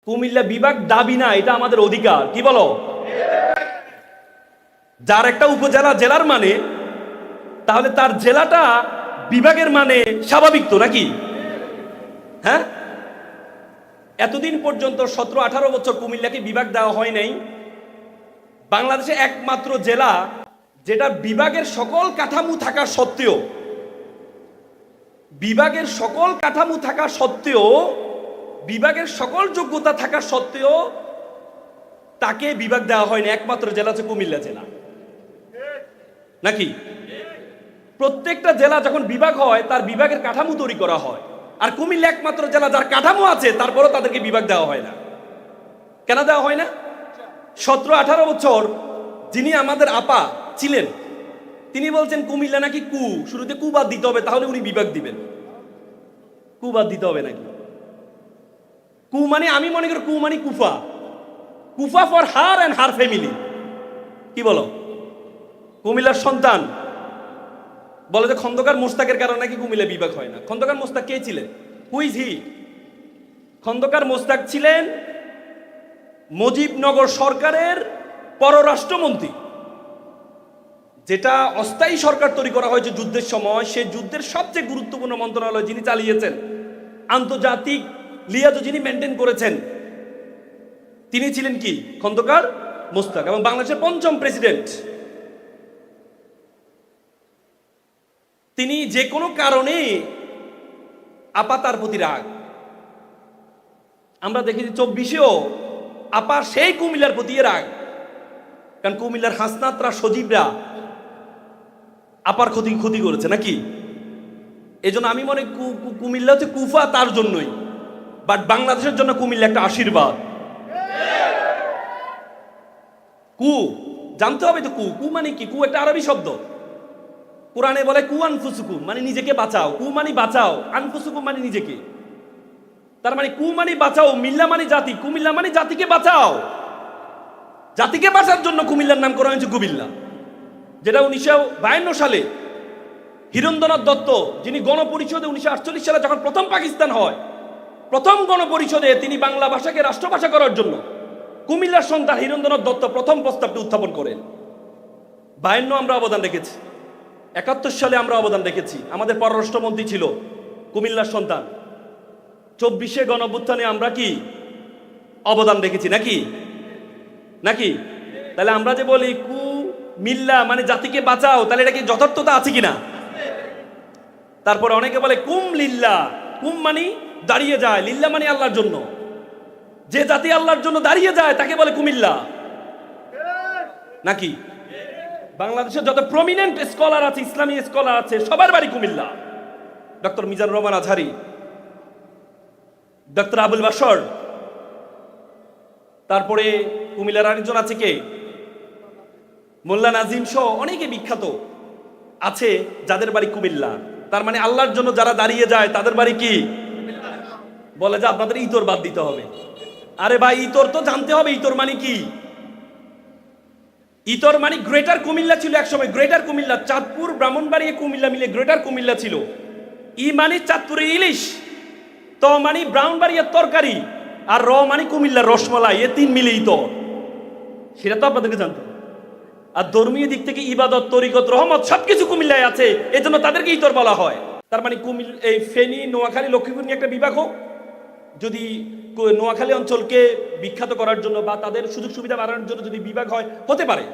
কুমিল্লা বিভাগ দাবি না, এটা আমাদের অধিকার। কি বলো? যার একটা উপজেলা জেলার মানে, তাহলে তার জেলাটা বিভাগের মানে স্বাভাবিক তো নাকি? হ্যাঁ, এতদিন পর্যন্ত 17-18 বছর কুমিল্লাকে বিভাগ দেওয়া হয় নাই। বাংলাদেশে একমাত্র জেলা যেটা বিভাগের সকল কাঠামো থাকা সত্ত্বেও, বিভাগের সকল কাঠামো থাকা সত্ত্বেও, বিভাগের সকল যোগ্যতা থাকা সত্ত্বেও তাকে বিভাগ দেওয়া হয়নি। একমাত্র জেলা হচ্ছে কুমিল্লা জেলা, নাকি? প্রত্যেকটা জেলা যখন বিভাগ হয় তার বিভাগের কাঠামো তৈরি করা হয়, আর কুমিল্লা একমাত্র জেলা যার কাঠামো আছে তারপরও তাদেরকে বিভাগ দেওয়া হয় না। কেন দেওয়া হয় না? 17-18 বছর যিনি আমাদের আপা ছিলেন তিনি বলছেন কুমিল্লা নাকি শুরুতে বাদ দিতে হবে, তাহলে উনি বিভাগ দিবেন। বাদ দিতে হবে নাকি? মানে আমি মনে করি মানে কুফা, কুফা for her and her family. কি বলো? কুমিল্লার সন্তান বলে যে খন্দকার মোস্তাকের কারণে নাকি কুমিল্লা বিভাগ হয় না। খন্দকার মোস্তাক কে ছিলেন? Who is he? Khondaker Mostaq ছিলেন মুজিবনগর সরকারের পররাষ্ট্রমন্ত্রী, যেটা অস্থায়ী সরকার তৈরি করা হয়েছে যুদ্ধের সময়। সেই যুদ্ধের সবচেয়ে গুরুত্বপূর্ণ মন্ত্রণালয় যিনি চালিয়েছেন, আন্তর্জাতিক লিয়াজো যিনি মেনটেন করেছেন, তিনি ছিলেন কি? খন্দকার মোস্তাক, এবং বাংলাদেশের 5ম প্রেসিডেন্ট। তিনি যে কোনো কারণে আপা তার প্রতি রাগ। আমরা দেখেছি 24-এও আপা সেই কুমিল্লার প্রতি রাগ, কারণ কুমিল্লার হাসনাতরা সজীবরা আপার ক্ষতি করেছে নাকি? এই জন্য আমি মনে কুমিল্লা হচ্ছে কুফা তার জন্যই, বাট বাংলাদেশের জন্য কুমিল্লা একটা আশীর্বাদ। জানতে হবে তো মানে কি? একটা আরবি শব্দ, কোরআনে বলে আনফুসুকুম মানে নিজেকে বাঁচাও। মানে বাঁচাও, আনফুসুকুম মানে নিজেকে। তার মানে মানে বাঁচাও, মিল্লা মানে জাতি, কুমিল্লা মানে জাতিকে বাঁচাও। জাতিকে বাঁচার জন্য কুমিল্লার নাম করা হয়েছে কুমিল্লা, যেটা 1952 সালে হীরেন্দ্রনাথ দত্ত, যিনি গণপরিষদে 1948 সালে যখন প্রথম পাকিস্তান হয়, প্রথম গণপরিষদে তিনি বাংলা ভাষাকে রাষ্ট্রভাষা করার জন্য কুমিল্লার সন্তান হীরেন্দ্রনাথ দত্ত প্রথম প্রস্তাবটি উত্থাপন করেন। 52 আমরা অবদান রেখেছি, 71 সালে আমরা অবদান রেখেছি, আমাদের পররাষ্ট্রমন্ত্রী ছিল কুমিল্লার সন্তান। 24-এ গণঅভ্যুত্থানে আমরা কি অবদান রেখেছি নাকি? নাকি? তাহলে আমরা যে বলি মিল্লা মানে জাতিকে বাঁচাও, তাহলে এটা কি যথার্থতা আছে কিনা? তারপরে অনেকে বলে লিল্লা, মানে দাঁড়িয়ে যায়, লিল্লা মানে আল্লাহর জন্য। যে জাতি আল্লাহর জন্য দাঁড়িয়ে যায় তাকে বলে কুমিল্লা, নাকি? বাংলাদেশের যত প্রমিনেন্ট স্কলার আছে, ইসলামী স্কলার আছে, সবার বাড়ি কুমিল্লা। ডক্টর মিজানুর রহমান আজহারি, ডক্টর আবুল বাশর, তারপরে কুমিল্লার আরেকজন আছে কে, মোল্লা নাজিম সহ অনেকে বিখ্যাত আছে যাদের বাড়ি কুমিল্লা। তার মানে আল্লাহর জন্য যারা দাঁড়িয়ে যায় তাদের বাড়ি কি? বলে যে আপনাদের ইতর বাদ দিতে হবে। আরে ভাই, ইতর তো জানতে হবে, ইতর মানে কি? ইতর মানে গ্রেটার কুমিল্লা ছিল একসময়, গ্রেটার কুমিল্লা, চাঁদপুর ব্রাহ্মণবাড়িয়া কুমিল্লা মিলে গ্রেটার কুমিল্লা ছিল। মানে চাঁদপুরের ইলিশ, ত মানে ব্রাহ্মণবাড়িয়ার তরকারি, আর মানে কুমিল্লার রসমালাই, এ 3 মিলে ইতর। সেটা তো আপনাদেরকে জানতে হবে। আর ধর্মীয় দিক থেকে ইবাদত, তরিকত, রহমত সবকিছু কুমিল্লায় আছে, এজন্য তাদেরকে ইতর বলা হয়। তার মানে এই ফেনী, নোয়াখালী, লক্ষ্মীপুর নিয়ে একটা বিভাগ হোক, যদি নোয়াখালী অঞ্চলকে বিখ্যাত করার জন্য বা তাদের সুযোগ সুবিধা বাড়ানোর জন্য যদি বিভাগ হয়, হতে পারে,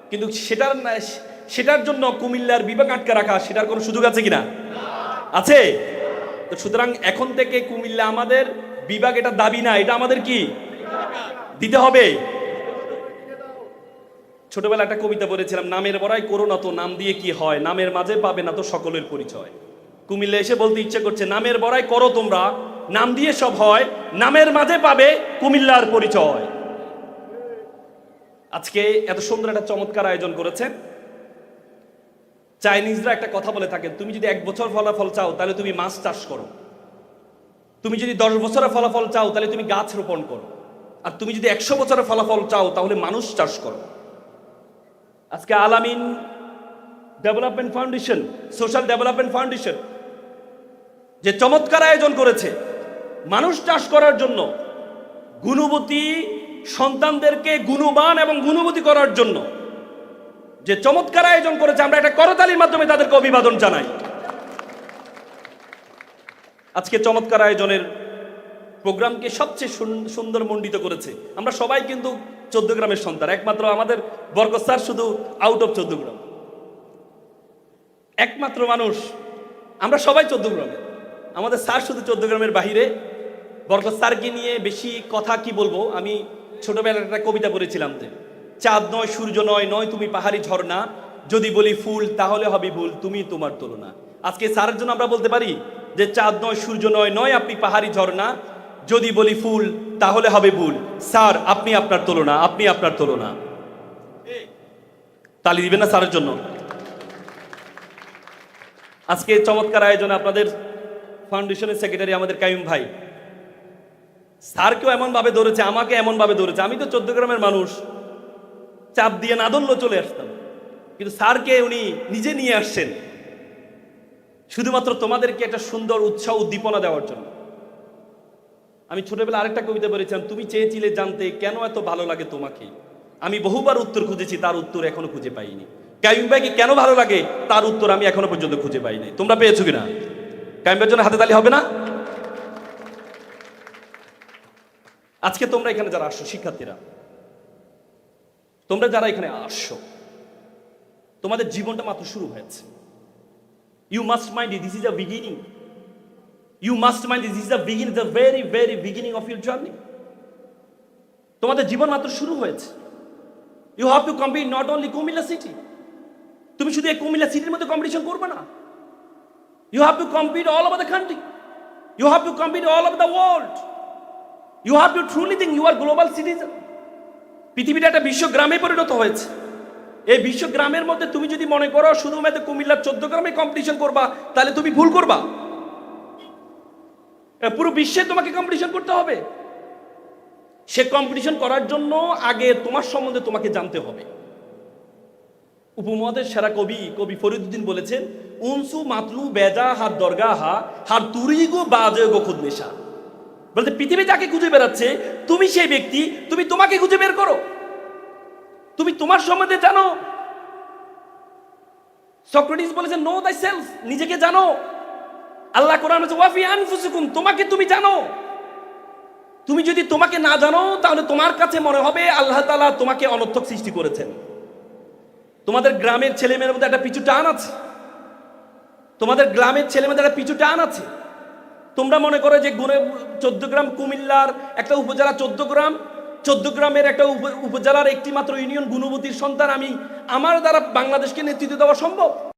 কিন্তু সেটার জন্য কুমিল্লার বিভাগ আটকে রাখা, সেটার কোনো সুযোগ আছে কিনা? আছে। তো সুতরাং এখন থেকে কুমিল্লা আমাদের বিভাগ, এটা দাবি না, এটা আমাদের কি দিতে হবে। ছোটবেলা একটা কবিতা পড়েছিলাম, নামের বড়াই করো না তো নাম দিয়ে কি হয়, নামের মাঝে পাবে না তো সকলের পরিচয়। কুমিল্লা এসে বলতে ইচ্ছে করছে, নামের বড়াই করো তোমরা, নাম দিয়ে সব হয়, নামের মাঝে পাবে কুমিল্লার পরিচয়। আজকে এত সুন্দর একটা চমৎকার আয়োজন করেছেন। চাইনিজরা একটা কথা বলে থাকেন, তুমি যদি 1 বছর ফলাফল চাও তাহলে তুমি মাছ চাষ করো, তুমি যদি 10 বছরের ফলাফল চাও তাহলে তুমি গাছ রোপণ করো, আর তুমি যদি 100 বছরের ফলাফল চাও তাহলে মানুষ চাষ করো। আজকে আলামিন development foundation, social development foundation যে চমৎকার আয়োজন করেছে মানুষ চাষ করার জন্য, গুণবতী সন্তানদেরকে গুণবান এবং গুণবতী করার জন্য যে চমৎকার আয়োজন করেছে, আমরা একটা করতালির মাধ্যমে তাদেরকে অভিবাদন জানাই। আজকে চমৎকার আয়োজনের প্রোগ্রামকে সবচেয়ে সুন্দর মণ্ডিত করেছে। আমরা সবাই কিন্তু 14 গ্রামের সন্তান, একমাত্র আমাদের বরকত স্যার শুধু আউট অফ 14 গ্রাম, একমাত্র মানুষ। আমরা সবাই 14 গ্রামের, আমাদের স্যার শুধু 14 গ্রামের বাহিরে। বরকত স্যারকে নিয়ে বেশি কথা কি বলবো, আমি ছোটবেলায় একটা কবিতা পড়েছিলাম যে চাঁদ নয় সূর্য নয়, নয় তুমি পাহাড়ি ঝর্ণা, যদি বলি ফুল তাহলে হবে ভুল, তুমি তোমার তুলনা। আজকে স্যারের জন্য আমরা বলতে পারি যে চাঁদ নয় সূর্য নয়, নয় আপনি পাহাড়ি ঝর্ণা, যদি বলি ফুল তাহলে হবে ভুল, স্যার আপনি আপনার তুলনা, আপনি আপনার তুলনা। তালি দিবেন না স্যারের জন্য? আজকে চমৎকার আয়োজনে আপনাদের ফাউন্ডেশনের সেক্রেটারি আমাদের কাইম ভাই, স্যারকেও এমন ভাবে ধরেছে, আমাকে এমন ভাবে ধরেছে। আমি তো 14 গ্রামের মানুষ, চাপ দিয়ে না ধরলেও চলে আসতাম, কিন্তু স্যারকে উনি নিজে নিয়ে আসছেন শুধুমাত্র তোমাদেরকে একটা সুন্দর উৎসাহ উদ্দীপনা দেওয়ার জন্য। আমি ছোটবেলা আরেকটা কবিতা বলেছিলাম, তুমি চেয়েছিলে জানতে কেন এত ভালো লাগে তোমাকে, আমি বহুবার উত্তর খুঁজেছি, তার উত্তর এখনো খুঁজে পাইনি। কাইম ভাইকে কেন ভালো লাগে তার উত্তর আমি এখনো পর্যন্ত খুঁজে পাইনি। তোমরা পেয়েছো কিনা? কাইম ভাইয়ের জন্য হাতে তালি হবে না? আজকে তোমরা এখানে যারা আসছো, শিক্ষার্থীরা, তোমরা যারা এখানে আসছো, তোমাদের জীবনটা মাত্র শুরু হয়েছে। You must mind this is a beginning, you must mind this is a beginning, the very very beginning of your journey. তোমাদের জীবন মাত্র শুরু হয়েছে। You have to compete not only Comilla city. তুমি শুধু এই কুমিল্লা সিটির মধ্যে কম্পিটিশন করবে না, you have to compete all over the country, you have to compete all over the world. You have to truly think you are global citizen. পৃথিবীটা একটা বিশ্বগ্রামে পরিণত হয়েছে। এই বিশ্বগ্রামের মধ্যে তুমি যদি মনে করো শুধুমাত্র কুমিল্লার 14 গ্রামে কম্পিটিশন করবা, তাহলে তুমি ভুল করবা। পুরো বিশ্বে তোমাকে কম্পিটিশন করতে হবে। সে কম্পিটিশন করার জন্য আগে তোমার সম্বন্ধে তোমাকে জানতে হবে। উপমহাদেশ সেরা কবি ফরিদউদ্দিন বলেছেন, উনসু মাতলু বেজা হাত দরগা হার তুরিগো বাজে গো খুদ নেশা। বলতে পৃথিবী যাকে খুঁজে বেড়াচ্ছে, তুমি সেই ব্যক্তি, তুমি তোমাকে খুঁজে বের করো। তুমি তোমার সম্বন্ধে জানো। সক্রেটিস বলেছেন নো দাই সেলফ, নিজেকে জানো। আল্লাহ কোরআন বলেছে ওয়াফি আনফুসিকুম, তোমাকে তুমি জানো। তুমি যদি তোমাকে না জানো, তাহলে তোমার কাছে মনে হবে আল্লাহ তাআলা তোমাকে অনর্থক সৃষ্টি করেছেন। তোমাদের গ্রামের ছেলেমেয়ের মধ্যে একটা পিছু টান আছে, তোমাদের গ্রামের ছেলেমেয়েদের একটা পিছু টান আছে। তোমরা মনে করো যে 14 গ্রাম কুমিল্লার একটা উপজেলা, 14 গ্রামের একটা উপজেলার একটি মাত্র ইউনিয়ন গুণবতীর সন্তান আমি, আমার দ্বারা বাংলাদেশকে নেতৃত্ব দেওয়া সম্ভব?